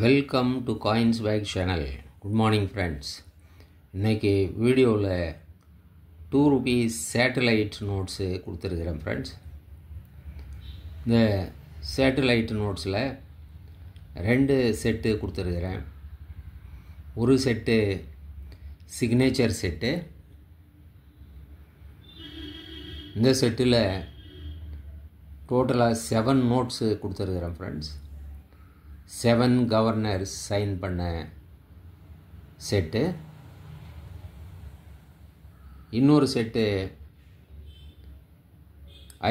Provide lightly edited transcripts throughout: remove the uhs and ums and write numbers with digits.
Welcome to coins back channel. Good morning friends. இன்றைக்கி வீடியோவில் ₹2 satellite notes கொடுத்துருக்குறேன் friends. இந்த சேட்டலைட் நோட்ஸில் 2 செட்டு கொடுத்துருக்குறேன். ஒரு செட்டு சிக்னேச்சர் செட்டு. இந்த செட்டில் டோட்டலாக 7 நோட்ஸு கொடுத்துருக்குறேன் ஃப்ரெண்ட்ஸ். 7 கவர்னர்ஸ் சைன் பண்ண செட்டு. இன்னொரு செட்டு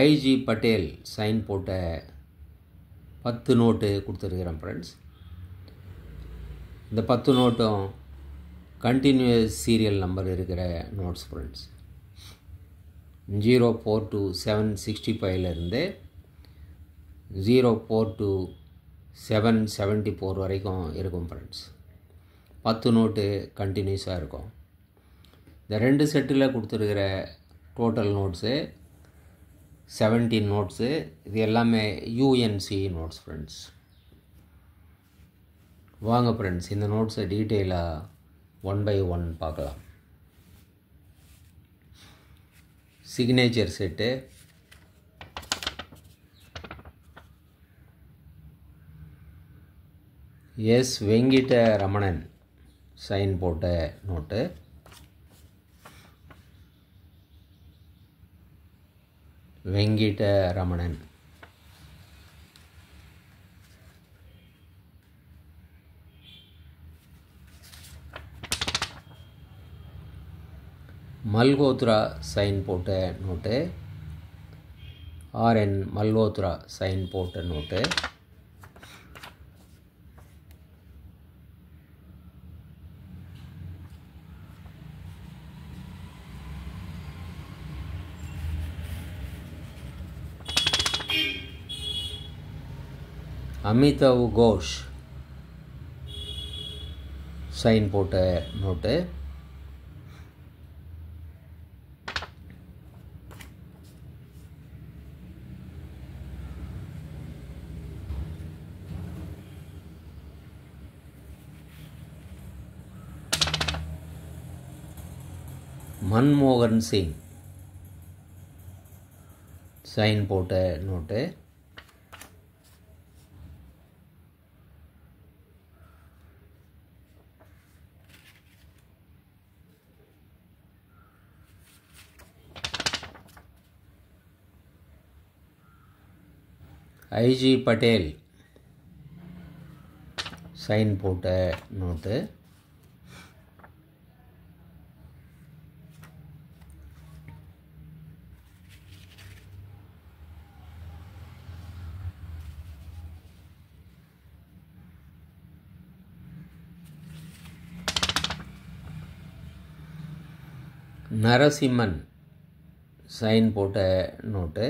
ஐஜி பட்டேல் சைன் போட்ட 10 நோட்டு கொடுத்துருக்குறேன் ஃப்ரெண்ட்ஸ். இந்த 10 நோட்டும் கண்டினியூஸ் சீரியல் நம்பர் இருக்கிற நோட்ஸ் ஃப்ரெண்ட்ஸ். 04 to 765 04 to 774 வரைக்கும் இருக்கும் ஃப்ரெண்ட்ஸ். 10 நோட்டு கண்டினியூஸாக இருக்கும். இந்த 2 செட்டில் கொடுத்துருக்கிற டோட்டல் நோட்ஸு 17 நோட்ஸு. இது எல்லாமே யூஎன்சி நோட்ஸ் ஃப்ரெண்ட்ஸ். வாங்க ஃப்ரெண்ட்ஸ், இந்த நோட்ஸை டீட்டெயிலாக 1 by 1 பார்க்கலாம். Signature set. S Venkitta Ramanan sign போட்ட நோட்டு. வெங்கிட்ட ரமணன். மல்ஹோத்ரா சைன் போட்ட நோட்டு. ஆர்என் மல்ஹோத்ரா சைன் போட்ட நோட்டு. அமிதாவ் கோஷ் சைன் போட்ட நோட்டு. மன்மோகன் சிங் சைன் போட்ட நோட்டு. ஐஜி பட்டேல் சைன் போட்ட நோட்டு. நரசிம்மன் சைன் போட்ட நோட்டு.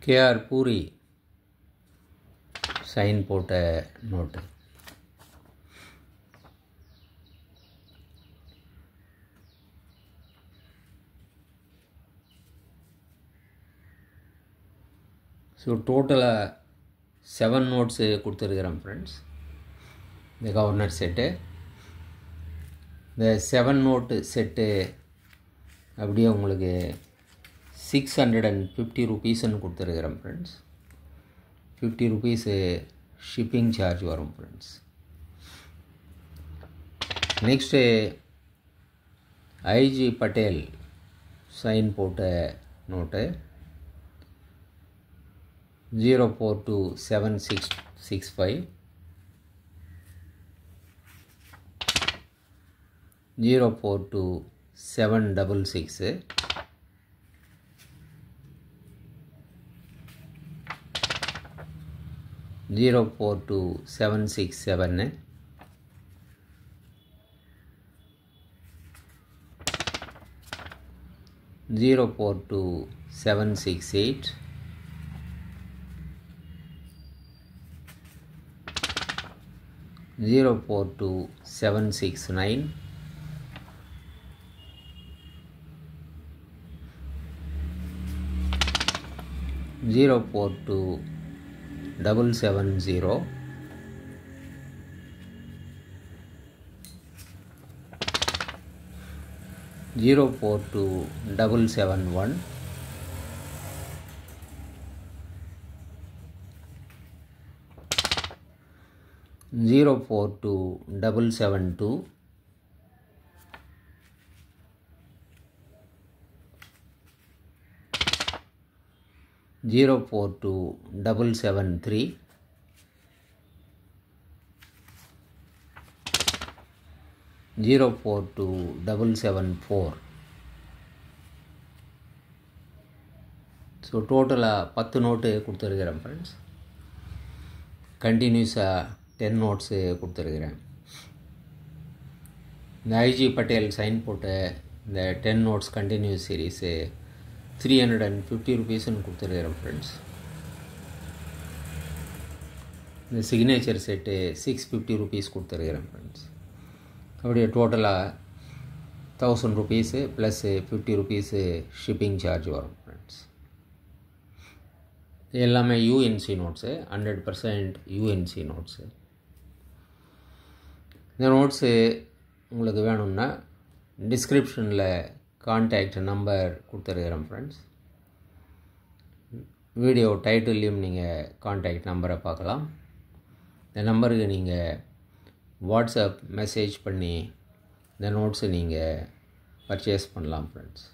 கேஆர் பூரி சைன் போட்ட நோட்டு. ஸோ டோட்டலாக 7 நோட்ஸு கொடுத்துருக்குறேன் ஃப்ரெண்ட்ஸ். இந்த கவர்னர் செட்டு. இந்த 7 நோட்டு செட்டு அப்படியே உங்களுக்கு ₹650 கொடுத்துருக்குறேன் ஃப்ரெண்ட்ஸ். ₹50 ஷிப்பிங் சார்ஜ் வரும் friends. Next IG Patel sign போட்ட note. 04 to 765 04 to 766 04 to 767 04 to 768 042769 042770 042771 042772 042773 042774. So டோட்டலாக 10 நோட்டு கொடுத்துருக்கிறேன் ஃப்ரெண்ட்ஸ். கண்டினியூஸாக 10 நோட்ஸு கொடுத்துருக்குறேன். இந்த ஐஜி பட்டேல் சைன் போட்ட இந்த 10 நோட்ஸ் கண்டினியூஸ் சீரீஸு 350 ருபீஸ்ன்னு கொடுத்துருக்குறேன் ஃப்ரெண்ட்ஸ். இந்த சிக்னேச்சர் செட்டு 650 ருபீஸ் கொடுத்துருக்குறேன் ஃப்ரெண்ட்ஸ். அப்படியே டோட்டலாக 1000 rupees plus 50 rupees shipping charge வரும் ஃப்ரெண்ட்ஸ். இது எல்லாமே யூஎன்சி நோட்ஸு, 100% யூஎன்சி நோட்ஸு. இந்த நோட்ஸு உங்களுக்கு வேணும்னா டிஸ்கிரிப்ஷனில் கான்டாக்ட் நம்பர் கொடுத்துருக்குறேன் ஃப்ரெண்ட்ஸ். வீடியோ டைட்டில்லையும் நீங்கள் கான்டாக்ட் நம்பரை பார்க்கலாம். இந்த நம்பருக்கு நீங்கள் வாட்ஸ்அப் மெசேஜ் பண்ணி இந்த நோட்ஸை நீங்கள் பர்ச்சேஸ் பண்ணலாம் ஃப்ரெண்ட்ஸ்.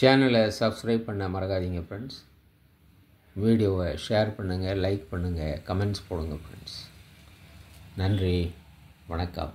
சேனலை சப்ஸ்கிரைப் பண்ண மறக்காதீங்க ஃப்ரெண்ட்ஸ். வீடியோவை ஷேர் பண்ணுங்கள், லைக் பண்ணுங்கள், கமெண்ட்ஸ் போடுங்க ஃப்ரெண்ட்ஸ். நன்றி, வணக்கம்.